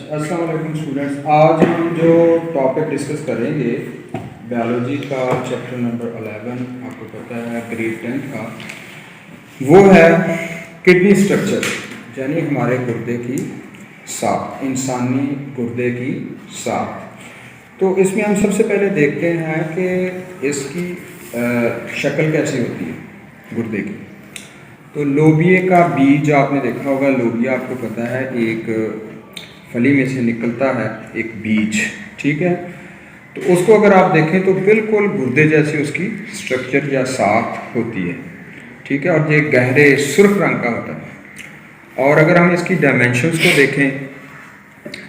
अच्छा, अस्सलाम वालेकुम स्टूडेंट्स। आज हम जो टॉपिक डिस्कस करेंगे बायोलॉजी का चैप्टर नंबर 11, आपको पता है ग्रेड 10 का, वो है किडनी स्ट्रक्चर, यानी हमारे गुर्दे की साख, इंसानी गुर्दे की साख। तो इसमें हम सबसे पहले देखते हैं कि इसकी शक्ल कैसी होती है गुर्दे की। तो लोबिया का बीज आपने देखा होगा, लोबिया आपको पता है एक फली में से निकलता है एक बीज, ठीक है। तो उसको अगर आप देखें तो बिल्कुल गुर्दे जैसी उसकी स्ट्रक्चर या साख होती है, ठीक है, और ये गहरे सुर्ख रंग का होता है। और अगर हम इसकी डायमेंशंस को देखें,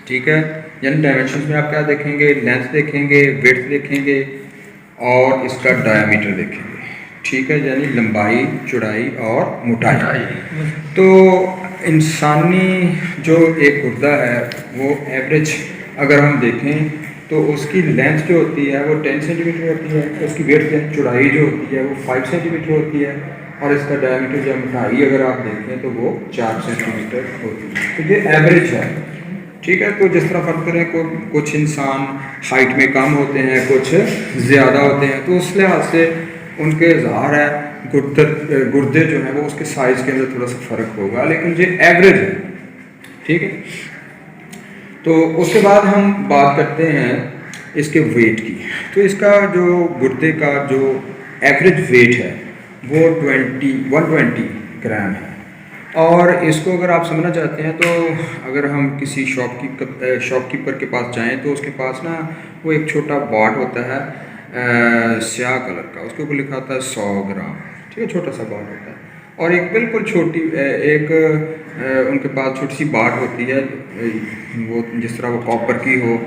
ठीक है, यानी डायमेंशंस में आप क्या देखेंगे, लेंथ देखेंगे, विड्थ देखेंगे और इसका डायमीटर देखेंगे, ठीक है, यानी लंबाई, चौड़ाई और मोटाई। तो इंसानी जो एक गुर्दा है वो एवरेज अगर हम देखें तो उसकी लेंथ जो होती है वो 10 सेंटीमीटर होती है, उसकी वेट चौड़ाई जो होती है वो 5 सेंटीमीटर होती है, और इसका डायमीटर या मोटाई अगर आप देखें तो वो 4 सेंटीमीटर होती है। तो ये एवरेज है, ठीक है। तो जिस तरह फर्क करें, कुछ इंसान हाइट में कम होते हैं, कुछ ज़्यादा होते हैं, तो उस लिहाज से उनके ज़ाहिर है गुर्दे जो हैं वो उसके साइज़ के अंदर थोड़ा सा फ़र्क होगा, लेकिन ये एवरेज है, ठीक है। तो उसके बाद हम बात करते हैं इसके वेट की। तो इसका जो गुर्दे का जो एवरेज वेट है वो 120 ग्राम है। और इसको अगर आप समझना चाहते हैं तो अगर हम किसी शॉपकीपर के पास जाएं तो उसके पास ना वो एक छोटा बाट होता है स्याह कलर का, उसके ऊपर लिखा होता है 100 ग्राम, ठीक है, छोटा सा बाट होता है। और एक बिल्कुल छोटी उनके पास छोटी सी बाट होती है, वो जिस तरह वो कॉपर की हो,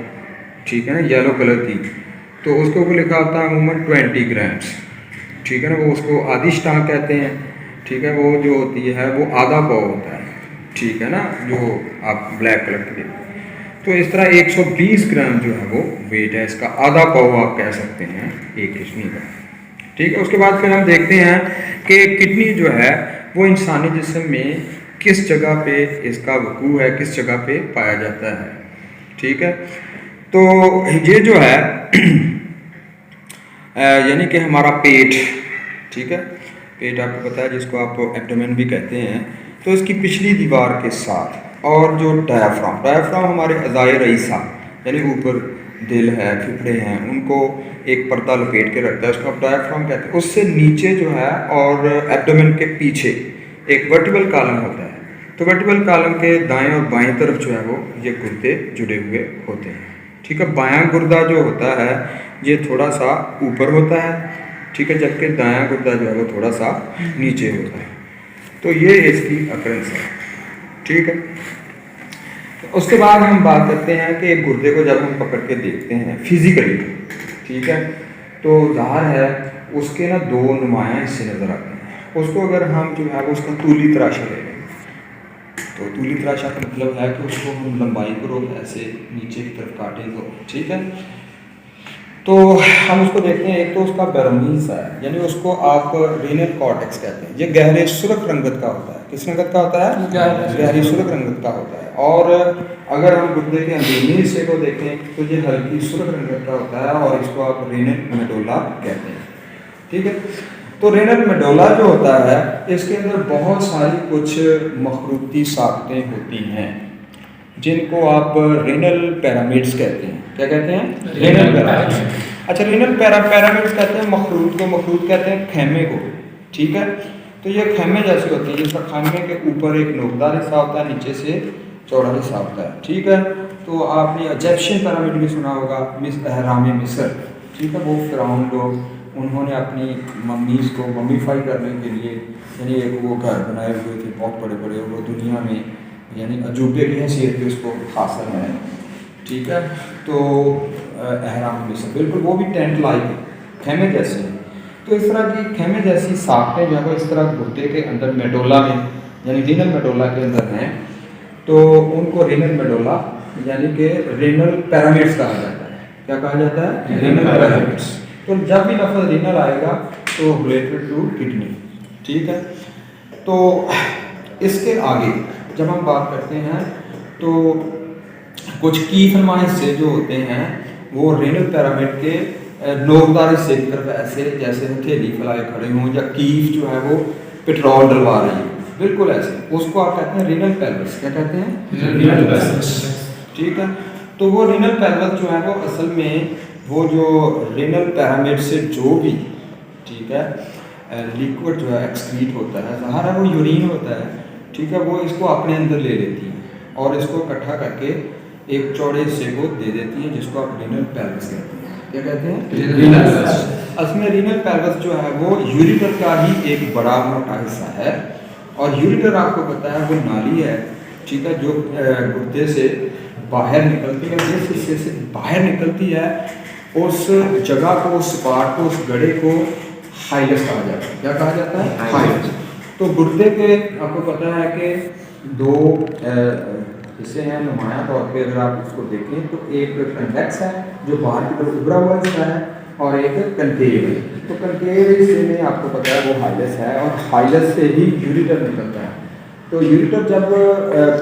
ठीक है ना, येलो कलर की, तो उसके ऊपर लिखा होता है अमूमन 20 ग्राम्स, ठीक है ना। वो उसको आधी स्टाक कहते हैं, ठीक है। वो जो होती है वो आधा पाव होता है, ठीक है ना, जो आप ब्लैक कलर की देखते हैं। तो इस तरह 120 ग्राम जो है वो वेट है इसका, आधा पाव आप कह सकते हैं एक किडनी का, ठीक है। उसके बाद फिर हम देखते हैं कि किडनी जो है वो इंसानी जिस्म में किस जगह पे इसका वकूअ है, किस जगह पे पाया जाता है, ठीक है। तो ये जो है यानी कि हमारा पेट, ठीक है, पेट आपको पता है जिसको आप एब्डोमेन भी कहते हैं, तो इसकी पिछली दीवार के साथ, और जो डायाफ्राम हमारे अज़ाए रईसा यानी ऊपर दिल है, फेफड़े हैं, उनको एक पर्दा लपेट के रखता है, उसको आप डायाफ्राम कहते हैं। उससे नीचे जो है और एब्डोमेन के पीछे एक वर्टिबल कॉलम होता है। तो वर्टिबल कॉलम के दाएं और बाएं तरफ जो है वो ये गुर्दे जुड़े हुए होते हैं, ठीक है। बायां गुर्दा जो होता है ये थोड़ा सा ऊपर होता है, ठीक है, जबकि दायां गुर्दा जो है वो थोड़ा सा नीचे होता है। तो ये इसकी अकरेंस है, ठीक है। तो उसके बाद हम बात करते हैं कि एक गुर्दे को जब हम पकड़ के देखते हैं फिजिकली, ठीक है, तो ज़ाहिर है उसके ना दो नुमायाँ हिस्से नज़र आते हैं। उसको अगर हम जो है उसका तूली तराशा ले लें, तो तूली तराशा का मतलब है कि उसको हम लंबाई को ऐसे नीचे की तरफ काटें तो, ठीक है। तो हम उसको देखते हैं, एक तो उसका बैरोमीज है, यानी उसको आप रीनल कॉर्टेक्स कहते हैं, ये गहरे सुर्ख रंगत का होता है। किस रंगत का होता है? गहरी सुर्ख रंगत का होता है। और अगर हम गुर्दे के अंदरूनी हिस्से को देखें तो ये हल्की सुर्ख रंगत का होता है, और इसको आप रीनल मेडुला कहते हैं, ठीक है। तो रेनल मेडुला जो होता है इसके अंदर बहुत सारी कुछ मखरूती साख्तें होती हैं जिनको आप रेनल पैरामिड्स कहते हैं। क्या कहते हैं? Renal pyramids. अच्छा, रेनल पैरामिड्स कहते हैं मखरूत को, मखरूत कहते हैं खैमे को, ठीक है। तो ये खैमे जैसी होती है, जिसका खैमे के ऊपर एक नोकदार हिस्सा होता है, नीचे से चौड़ा हिस्सा होता है, ठीक है। तो आपने इजिप्शियन पिरामिड भी सुना होगा, अहराम मिस्र, ठीक है। वो फिरौन लोग उन्होंने अपनी मम्मीज़ को मम्मीफाई करने के लिए यानी एक वो घर बनाए हुए थे बहुत बड़े बड़े, वो दुनिया में यानी अजूबे की हैसियत पे उसको हासिल है, ठीक है। तो अहराम मिस्र बिल्कुल वो भी टेंट लाइक खैमे जैसे हैं। तो इस तरह की खैमे जैसी साख्तें जो है वो इस तरह गुर्दे के अंदर मेडुला में यानी रीनल मेडुला के अंदर हैं, तो उनको रीनल मेडुला यानी कि रीनल पैरामिड्स कहा जाता है। क्या कहा जाता है? Renal pyramids. तो जब भी लफ्ज़ रीनल आएगा तो रिलेटेड टू किडनी, ठीक है। तो इसके आगे जब हम बात करते हैं तो कुछ की फरमाने हिस्से जो होते हैं वो रेनल पिरामिड के नोकदार हिस्से की तरफ ऐसे जैसे हथेली फैलाए खड़े हों, या कीफ जो है वो पेट्रोल डलवा रही है, बिल्कुल ऐसे, उसको आप कहते हैं रेनल पेल्विस। क्या कहते हैं? Renal pelvis. ठीक है, तो वो रेनल पेल्विस जो है वो असल में वो जो रेनल पिरामिड से जो भी, ठीक है, लिक्विड जो है एक्सक्रीट होता है, ज़ाहिर है वो यूरिन होता है, ठीक है, वो इसको अपने अंदर ले लेती है और इसको इकट्ठा करके एक चौड़े हिस्से को दे देती है, जिसको आप रीनल पेल्विस कहते हैं। क्या कहते हैं? Renal pelvis. असल में रीनल पेल्विस जो है वो यूरिटर का ही एक बड़ा मोटा हिस्सा है, और यूरिटर आपको पता है वो नाली है, ठीक है, जो गुर्दे से बाहर निकलती है। जिस हिस्से से बाहर निकलती है उस जगह को, उस पार्ट को, उस गड़े को हाइलस कहा जाता है। क्या कहा जाता है? हाइलस। तो गुर्दे के आपको पता है कि दो हिस्से हैं नुमाया तौर पे, अगर आप इसको देखें तो एक कन्वेक्स है जो बाहर की तरफ उभरा हुआ हिस्सा है, और एक कनकेव है। तो कनकेव हिस्से में आपको पता है वो हाइलस है, और हाइलस से ही यूरिटर निकलता है। तो यूरिटर जब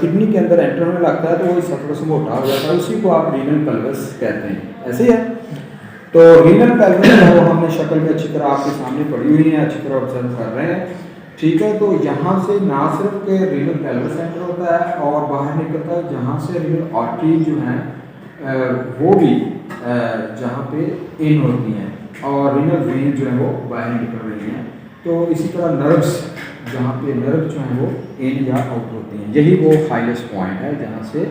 किडनी के अंदर एंटर होने लगता है तो वो इस सफर से मोटा हो जाता है, उसी को आप रीनल पेल्विस कहते हैं। ऐसे ही है। तो रीनल पेल्विस है वो हमने शक्ल में अच्छी तरह आपके सामने पड़ी हुई है, अच्छी तरह ऑब्जर्व कर रहे हैं, ठीक है। तो यहाँ से ना सिर्फ के रीनल पेल्विस एंटर होता है और बाहर निकलता है, जहाँ से रीनल आर्टरी जो है वो भी जहाँ पे इन होती हैं, और रीनल वेन जो है वो बाहर निकल रही हैं। तो इसी तरह नर्व्स, जहाँ पे नर्व जो हैं वो इन या आउट होती हैं, यही वो हाइलेस पॉइंट है जहाँ से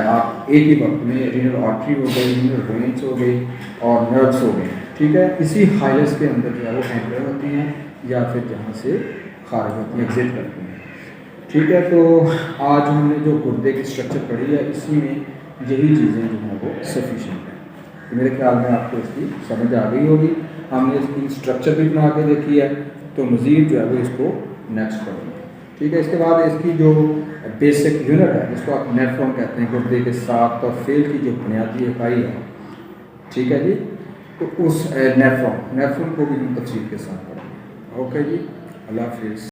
आप एक ही वक्त में रीनल आर्टरी हो गई, रीनल वेन्स हो गई और नर्व्स हो गए, ठीक है, इसी हाइलेस के अंदर जो है वो एंटर होती हैं या फिर जहाँ से खारिज होती हैं, एग्जिट करती हैं, ठीक है। तो आज हमने जो गुर्दे की स्ट्रक्चर पढ़ी है, इसी में यही चीज़ें जो हैं वो सफिशेंट हैं। तो मेरे ख्याल में आपको इसकी समझ आ गई होगी। हमने इसकी स्ट्रक्चर भी बना के देखी है, तो मज़ीद जो है वो इसको नेक्स्ट पढ़ेंगे, ठीक है। इसके बाद इसकी जो बेसिक यूनिट है, जिसको आप नेफ्रॉन कहते हैं, गुर्दे के साथ और फेल की जो बुनियादी इकाई है, ठीक है जी, तो उस नेफ्रॉन को भी हम तफसील के साथ पढ़ेंगे। ओके जी, अल्लाह हाफिज़।